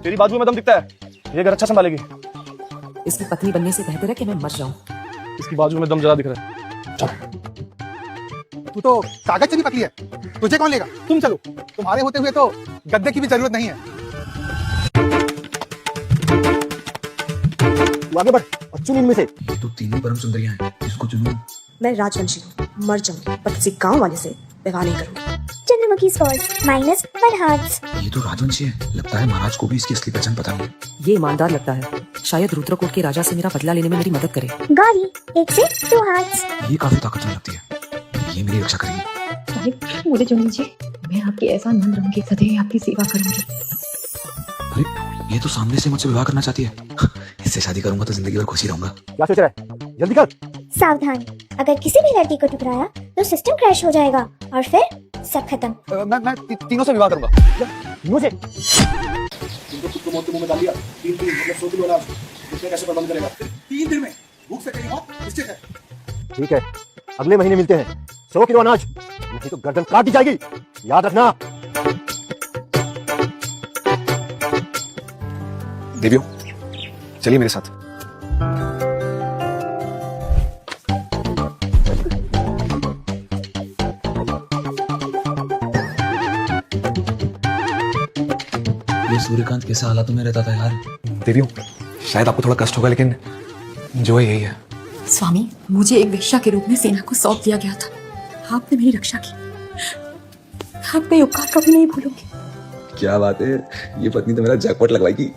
तेरी बाजू में दम दिखता है, ये घर अच्छा संभालेगी। इसकी पत्नी बनने से बेहतर है कि मैं मर जाऊं। इसकी बाजू में दम जरा दिख रहा है। तू तो कागज से भी पतली है, तुझे कौन लेगा? तुम चलो, तुम्हारे होते हुए तो गद्दे की भी जरूरत नहीं है। तू आगे बढ़ और चुन इनमें से। तो तीनों परम सुंदरियां हैं, इसको चुनो। मैं राजवंशी हूँ, मर जाऊंगी पर किसी गांव वाले से विवाह नहीं करूंगी। Chandramukhi scores -1 hearts. ये तो राजवंशी है, लगता है महाराज को भी इसकी असली पहचान पता नहीं है। ये ईमानदार लगता है, शायद रुद्रकोट के राजा से मेरा बदला लेने में मेरी मदद करे। गौरी 1 से 2 हार्ट्स। ये काफी ताकतवर लगती है, ये मेरी रक्षा करेगी। साहिब मुझे चुन लीजिए, मैं आपकी ऐसा नंद रहूंगी, सदैव आपकी सेवा करूंगी। अरे ये तो सामने से मुझसे विवाह करना चाहती है। इससे शादी करूंगा तो जिंदगी भर खुशी रहूंगा। क्या सोच रहा है, जल्दी कर। सावधान, अगर किसी भी लड़की को ठुकराया तो सिस्टम क्रैश हो जाएगा और फिर सब खत्म। मैं तीनों से विवाह करूंगा। तीनों से? तुमको खुद को मौत के मुंह में डाल दिया। 3 दिन मतलब 100 किलो अनाज, इसमें कैसे प्रबंध करेगा? 3 दिन में भूख से तेरी मौत निश्चित है। ठीक है, अगले महीने मिलते हैं। 100 किलो अनाज, नहीं तो गर्दन काट दी जाएगी, याद रखना। देवियों, चलिए मेरे साथ। ये सूर्यकांत कैसे हालातों में रहता था यार। देवियों, शायद आपको थोड़ा कष्ट होगा, लेकिन जो है यही है। स्वामी, मुझे एक वेश्या के रूप में सेना को सौंप दिया गया था, आपने मेरी रक्षा की, आपका ये उपकार कभी नहीं भूलूंगी। क्या बात है, ये पत्नी तो मेरा जैकपॉट लगवाएगी।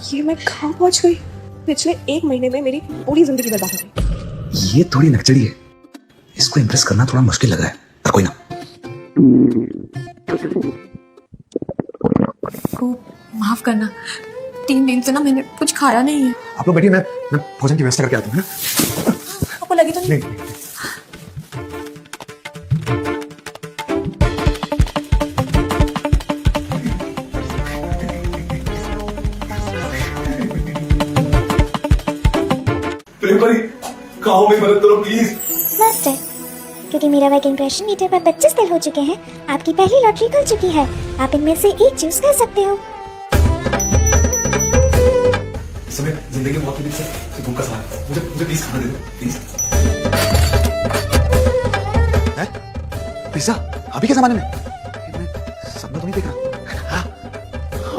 ये मैं कहाँ पहुँच गई? पिछले 1 महीने में मेरी पूरी जिंदगी बर्बाद हो गई। ये थोड़ी नकचड़ी है, इसको इम्प्रेस करना थोड़ा मुश्किल लग रहा है, पर कोई ना। को माफ करना, 3 दिन से ना मैंने कुछ खाया नहीं है। आप लोग बैठिए, मैं भोजन की व्यवस्था करके आता हूँ। आपको लगी तो नहीं? कहो मेरी मदद करो प्लीज। मास्टर, क्योंकि मेरा वर्क इंप्रेशन मीटर पर 25 दिल हो चुके हैं, आपकी पहली लॉटरी खुल चुकी है। आप इनमें से एक चूज कर सकते हो। इस समय जिंदगी मौत के बीच से भूख का सवाल है। मुझे प्लीज खाना दे दो, प्लीज। पिज्जा अभी के जमाने में? मैं सपना तो नहीं देख रहा।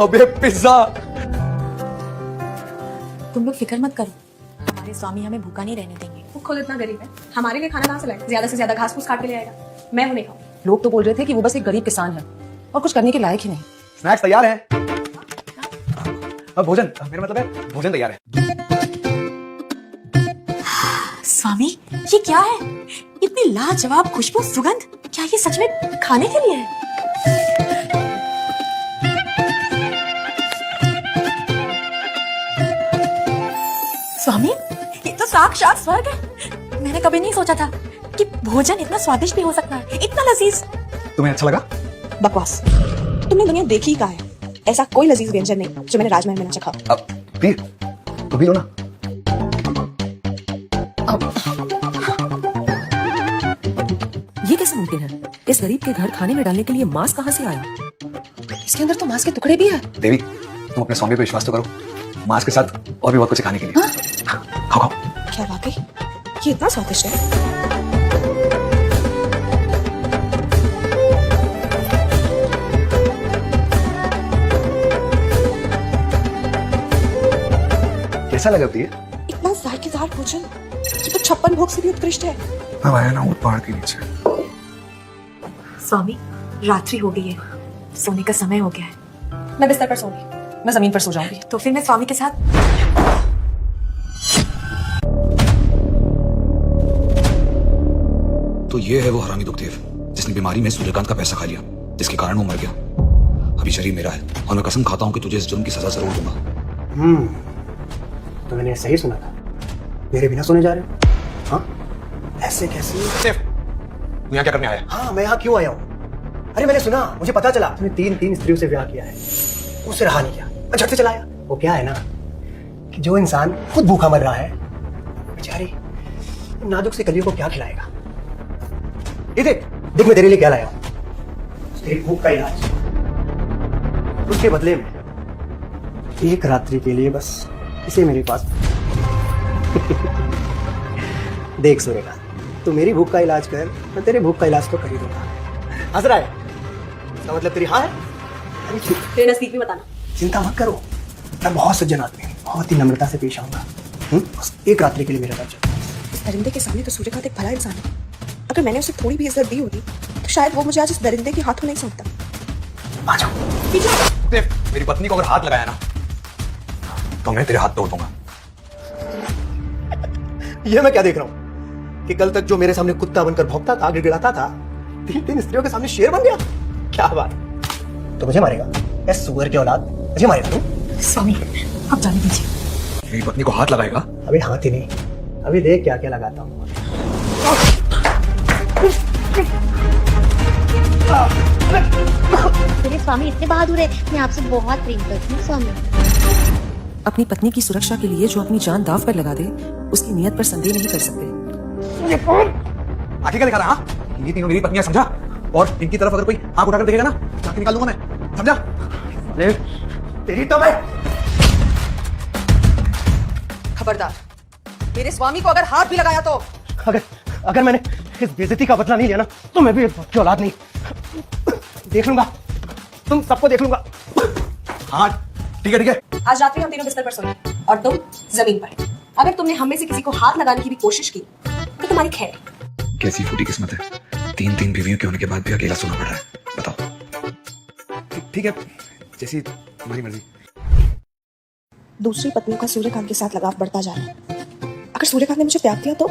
अबे पिज्जा! तुम लोग फिक्र मत करो, हमारे स्वामी हमें भूखा नहीं रहने देंगे। वो खुद इतना गरीब है, हमारे लिए खाना कहाँ से लाए? ज्यादा से ज्यादा घास फूस काट के ले आएगा, मैं वो नहीं खाऊंगी। लोग तो बोल रहे थे कि वो बस एक गरीब किसान है और कुछ करने के लायक ही नहीं। स्नैक्स तैयार हैं। अब भोजन, मेरा मतलब है भोजन तैयार है। स्वामी, ये क्या है? इतनी लाजवाब खुशबू, सुगंध, क्या ये सच में खाने के लिए है? स्वामी, ये तो साक्षात स्वर्ग है। मैंने कभी नहीं सोचा था कि भोजन इतना स्वादिष्ट भी हो सकता है, इतना लजीज। तुम्हें अच्छा लगा? बकवास, तुमने दुनिया देखी कहाँ है? ऐसा कोई लजीज व्यंजन नहीं जो मैंने राजमहल में ना चखा। अब पी, तो पी लो ना। ये कैसे मुमकिन है? इस गरीब के घर खाने में डालने के लिए मांस कहाँ से आया? इसके अंदर तो मांस के टुकड़े भी है। देवी, तुम अपने स्वामी पे विश्वास तो करो, मांस के साथ और भी बहुत कुछ खाने के लिए। खाओ खाओ। क्या वाकई ये इतना स्वादिष्ट है? कैसा लगा प्रिय? इतना जायकेदार भोजन, ये तो 56 भोग से भी उत्कृष्ट है। मैं आया ना ऊपर पहाड़ के नीचे। स्वामी, रात्रि हो गई है, सोने का समय हो गया है। मैं बिस्तर पर सोऊंगी। मैं जमीन पर सो जाऊंगी। तो फिर मैं स्वामी के साथ। तो ये है वो हरामी दुखदेव जिसने बीमारी में सूर्यकांत का पैसा खा लिया, जिसके कारण वो मर गया। अभी शरीर मेरा है और मैं कसम खाता हूँ कि तुझे इस जुर्म की सजा जरूर दूंगा। तो मैंने सही सुना था, मेरे बिना सोने जा रहे हो? हाँ, ऐसे कैसे? तू यहाँ क्या करने आया? हाँ, मैं यहाँ क्यों आया हूँ? अरे मैंने सुना, मुझे पता चला तूने 3 स्त्रियों से ब्याह किया है, उससे रहा नहीं किया, मैं झट से चला आया। वो क्या है ना कि जो इंसान खुद भूखा मर रहा है, बेचारी नाजुक सी कलियों को क्या खिलाएगा? ये देख देख, मैं तेरे लिए क्या लाया हूँ, तेरी भूख का इलाज। उसके बदले में एक रात्रि के लिए बस इसे मेरे पास देख सूर्यकांत, तू मेरी भूख का इलाज कर, मैं तेरे भूख का इलाज तो कर ही दूंगा। हंस रहा है, इसका मतलब तेरी हाँ है? अरे चुप, तेरे नजदीक में बताना। चिंता मत करो, मैं बहुत सज्जन आदमी हूँ, बहुत ही नम्रता से पेश आऊंगा। बस एक रात्रि के लिए मेरे साथ चलो। इस दरिंदे के सामने तो सूर्यकांत एक भला इंसान है। अगर मैंने उसे थोड़ी भी इज्जत दी होती तो शायद वो मुझे आज इस दरिंदे के हाथों नहीं सौंपता। आ जाओ। देव, मेरी पत्नी को अगर हाथ लगाया ना तो मैं तेरे हाथ तोड़ दूंगा। ये मैं क्या देख रहा हूँ कि कल तक जो मेरे सामने कुत्ता बनकर भौंकता था, गिड़गिड़ाता था, 3 स्त्रियों के सामने शेर बन गया। क्या बात, तो मुझे मारेगा? ऐ सुअर की औलाद, मुझे मारेगा तू? स्वामी आप जाने दीजिए। मेरी पत्नी को हाथ लगाएगा? अभी हाथ ही नहीं, अभी देख क्या क्या लगाता हूँ। मेरे स्वामी इतने बहादुर है, मैं आपसे बहुत प्रेम करती हूँ स्वामी। अपनी पत्नी की सुरक्षा के लिए जो अपनी जान दाव पर लगा दे, उसकी नियत पर संदेह नहीं कर सकते। आगे क्या दिखा रहा? ये तीनों मेरी पत्नियां, समझा? और इनकी तरफ अगर कोई आंख उठाकर देखेगा ना, नाक निकाल दूंगा मैं, समझा? तेरी तो मैं। खबरदार, मेरे स्वामी को अगर हाथ भी लगाया तो अगर मैंने इस बेइज्जती का बदला नहीं लिया ना, तो मैं भी की औलाद नहीं। देख लूंगा, तुम सबको देख लूंगा। हाँ ठीक है ठीक है। आज रात में हम तीनों बिस्तर पर सोएंगे और तुम जमीन पर। अगर तुमने हम में से किसी को हाथ लगाने की भी कोशिश की तो तुम्हारी खैर है। कैसी फूटी किस्मत है, 3 बीवियों के होने के बाद भी अकेला सोना पड़ रहा है, बताओ। ठीक है, जैसी तुम्हारी मर्जी। दूसरी पत्नियों का सूर्यकांत के साथ लगाव बढ़ता जा रहा है। अगर सूर्यकांत ने मुझे त्याग दिया तो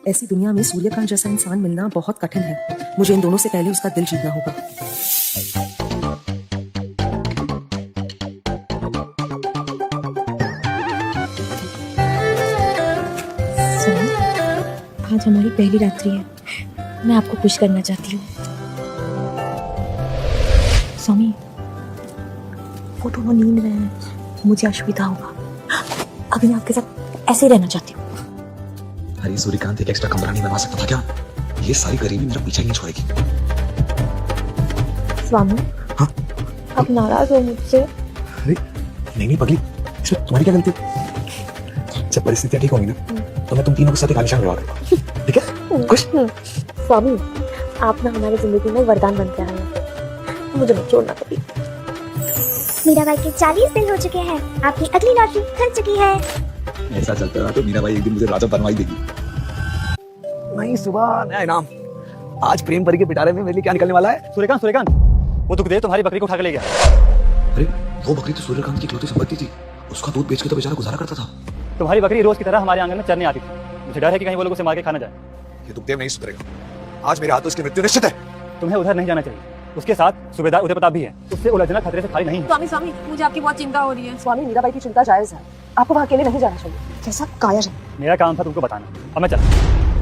ऐसी दुनिया में सूर्यकांत जैसा इंसान मिलना बहुत कठिन है। मुझे इन दोनों से पहले उसका दिल जीतना होगा। आज हमारी पहली रात्रि है, मैं आपको खुश करना चाहती हूँ। स्वामी वो दोनों नींद में हैं, मुझे असुविधा होगा। अभी मैं आपके साथ ऐसे ही रहना चाहती हूँ। अरे सूर्यकांत एक एक्स्ट्रा कमरा नहीं बनवा सकता था क्या? ये सारी गरीबी मेरा पीछा ही नहीं छोड़ेगी। स्वामी हाँ? आप नाराज हो मुझसे? अरे नहीं पगली, इसमें तुम्हारी क्या गलती? जब परिस्थितियां ठीक होंगी ना तो मैं तुम तीनों के साथ एक आलिशान विवाह करूंगा, ठीक है? खुश? स्वामी आप ना हमारी जिंदगी में वरदान बन के आए हैं, मुझे मत छोड़ना कभी। मीराबाई के 40 दिन हो चुके हैं, आपकी अगली लॉटरी खुल चुकी है। ऐसा चलता रहा तो मीराबाई एक दिन मुझे राजा बनवाई देगी। नहीं, सुबह नया इनाम। आज प्रेम परी के पिटारे में मेरे लिए क्या निकलने वाला है? सूर्यकांत, वो दुखदेव तुम्हारी बकरी को उठा के ले गया। अरे वो बकरी तो सूर्यकांत की इकलौती संपत्ति थी, उसका दूध बेच के तो बेचारा गुजारा करता था। तुम्हारी बकरी रोज की तरह हमारे आंगन में चरने आती थी। मुझे डर है कि कहीं वो लोग उसे मार के खा न जाए। ये दुखदेव नहीं सुधरेगा। आज मेरे हाथों उसकी मृत्यु निश्चित है। तुम्हें उधर नहीं जाना चाहिए, उसके साथ सूबेदार उदय प्रताप भी है, उससे उलझना खतरे से खाली नहीं है। स्वामी स्वामी मुझे आपकी बहुत चिंता हो रही है। स्वामी मीराबाई की चिंता जायज है, आपको वहाँ अकेले नहीं जाना चाहिए। कैसा कायर है। मेरा काम था तुमको बताना, अब मैं चला।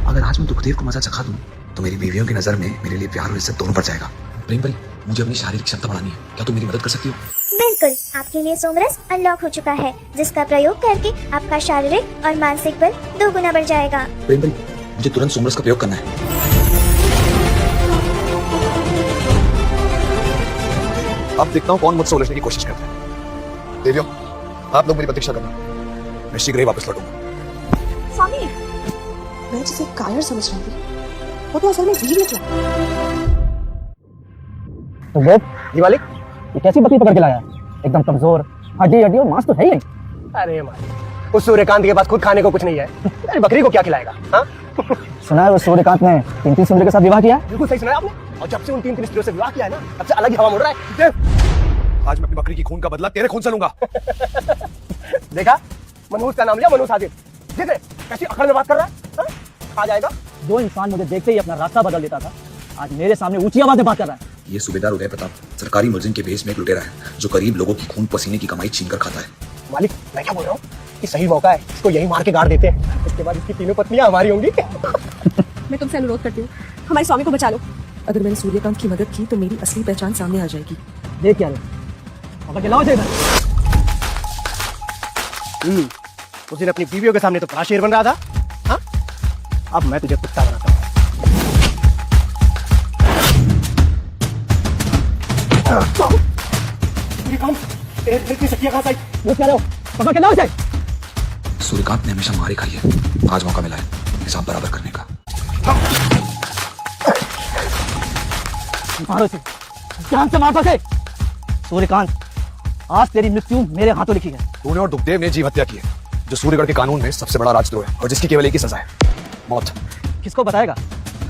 अगर आज मैं दुखदेव को मजा चखा दूं तो मेरी बीवियों की नजर में मेरे लिए प्यार और इज्जत दोनों बढ़ जाएगा। प्रेम परी, मुझे अपनी शारीरिक क्षमता बढ़ानी है, क्या तुम मेरी मदद कर सकती हो? बिल्कुल, आपके लिए सोमरस अनलॉक हो चुका है, जिसका प्रयोग करके आपका शारीरिक और मानसिक बल 2 गुना बढ़ जाएगा। प्रेम परी, मुझे तुरंत सोमरस का प्रयोग करना है। अब देखता हूँ कौन मुझसे उलझने की कोशिश करता है। देवियों, आप लोग मेरी प्रतीक्षा करना, मैं शीघ्र ही वापस लौटूंगा। स्वामी, मैं जिसे कायर समझ रही थी वो तो असल में वीर निकला। तो ये मालिक, ये कैसी बकरी पकड़ के लाया? एकदम कमजोर, हड्डी हड्डी और मांस तो है ही नहीं। अरे मालिक, उस सूर्यकांत के पास खुद खाने को कुछ नहीं है, अरे बकरी को क्या खिलाएगा? हाँ? सुना है वो सूर्यकांत ने 3 सुंदरी के साथ विवाह किया? बिल्कुल सही सुना है आपने। और जब से उन 3 स्त्रियों से विवाह किया है ना, तब से अलग ही हवा मुड़ रहा है। आज मैं अपनी बकरी की खून का बदला तेरे खून से लूंगा। देखा, मनहूस का नाम लिया, मनहूस हाजिर। देख रहे कैसी अकड़ में बात कर रहा है? हाँ? आ जाएगा। जो इंसान मुझे देखते ही अपना रास्ता बदल देता था, आज मेरे सामने ऊंची आवाज में बात कर रहा है। ये सूबेदार उदय प्रताप सरकारी मुलजिम के भेष में एक लुटेरा है, जो गरीब लोगों की खून पसीने की कमाई छीन कर खाता है। मालिक, मैं क्या बोल रहा हूँ कि सही मौका है, इसको यही मार के गाड़ देते हैं। उसके बाद इसकी 3 पत्नियां हमारी होंगी। मैं तुमसे अनुरोध करती हूँ, हमारे स्वामी को बचा लो। अगर मैंने सूर्यकांत की मदद की तो मेरी असली पहचान सामने आ जाएगी। देख क्या रे, अब के लाओ इधर। उस दिन अपनी बीवियों के सामने तो बड़ा शेर बन रहा था, हाँ? अब मैं तुझे कुत्ता बनाता हूँ। इतनी शक्तियां कहां से आई? वो क्या रहे हो? पकड़ के लाओ इसे। सूर्यकांत ने हमेशा मार ही खाई है, आज मौका मिला है हिसाब बराबर करने का। मारो इसे, जान से मार पके। सूर्यकांत, आज तेरी मृत्यु मेरे हाथों लिखी है। तूने और दुखदेव ने जीव हत्या की है, जो सूर्यगढ़ के कानून में सबसे बड़ा राजद्रोह है और जिसकी केवल एक ही सजा है, मौत। किसको बताएगा?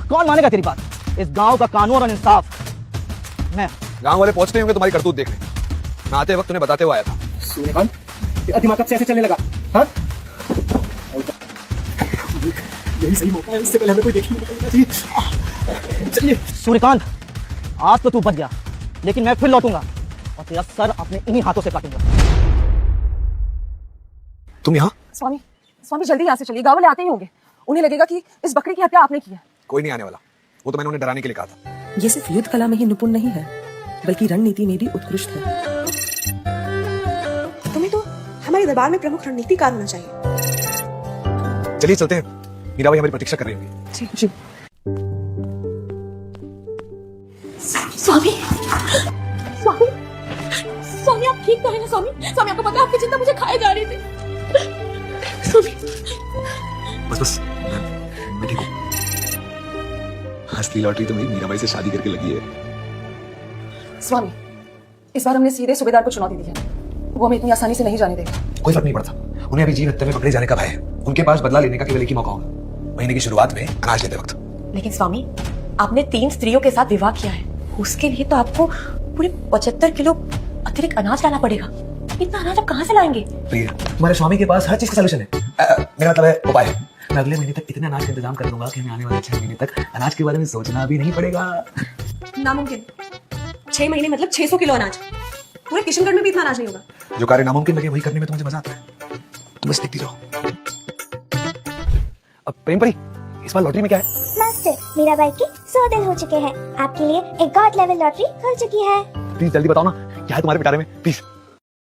कौन मानेगा तेरी बात? इस गांव का कानून और इंसाफ मैं। गांव वाले पहुंचते होंगे तुम्हारी करतूत देखने। मैं आते वक्त तुम्हें बताते हुए आया था। सूर्यकांत, तेरा दिमाग कब से ऐसे चलने लगा? हाँ? यही सही मौका है, इससे पहले हमें कोई देख ही नहीं चाहिए। चलिए। सूर्यकांत, आज तो तू बच गया, लेकिन मैं फिर लौटूंगा और तेरा सर अपने इन्हीं हाथों से काटूंगा। तुम यहाँ? स्वामी, स्वामी जल्दी यहाँ से चलिए, गाँव वाले आते ही होंगे। उन्हें लगेगा कि इस बकरी की हत्या आपने की है। कोई नहीं आने वाला, वो तो मैंने उन्हें डराने के लिए कहा था। ये सिर्फ युद्ध कला में ही निपुण नहीं है, बल्कि रणनीति में भी उत्कृष्ट है। तुम्हें तो हमारे दरबार में प्रमुख रणनीतिकार होना चाहिए। चलिए चलते हैं, मीरा भाई हमारी प्रतीक्षा कर रही होंगी। जी। स्वामी, स्वामी, स्वामी आप ठीक तो है ना स्वामी? स्वामी आपको पता है आपकी चिंता मुझे खाए जा रही थी। स्वामी, बस मैं ठीक हूँ। असली लॉटरी तो मेरी मीराबाई से शादी करके लगी है। स्वामी, इस बार हमने सीधे सूबेदार को चुनौती दी है, वो हमें इतनी आसानी से नहीं जाने देगा। कोई फर्क नहीं पड़ता, उन्हें अभी जीव हत्या में पकड़े जाने का भय है। उनके पास बदला लेने का केवल एक ही मौका होगा, महीने की शुरुआत में अनाज लेते वक्त। लेकिन स्वामी, आपने 3 स्त्रियों के साथ विवाह किया है, उसके लिए तो आपको पूरे 75 किलो अतिरिक्त अनाज लाना पड़ेगा। इतना अनाज आप कहाँ से लाएंगे? प्रिय, तुम्हारे स्वामी के पास हर चीज का सलूशन है। मेरा मतलब है उपाय है। मैं अगले महीने तक इतने अनाज का इंतजाम कर दूंगा कि हमें आने वाले 6 महीने तक अनाज के बारे में सोचना भी नहीं पड़ेगा। नामुमकिन। 6 महीने मतलब 600 किलो अनाज। पूरे किशनगढ़ में भी इतना अनाज नहीं होगा। जो कार्य नामुमकिन लगे वही करने में तो मुझे मजा आता है। तुम बस देखती रहो। अब प्रेम परी, इस बार लॉटरी में क्या है? मास्टर, मीराबाई के 100 दिन हो चुके हैं। आपके लिए एक गॉड लेवल लॉटरी खुल चुकी है। प्लीज जल्दी बताओ ना, क्या है तुम्हारे पिटारे में? प्लीज।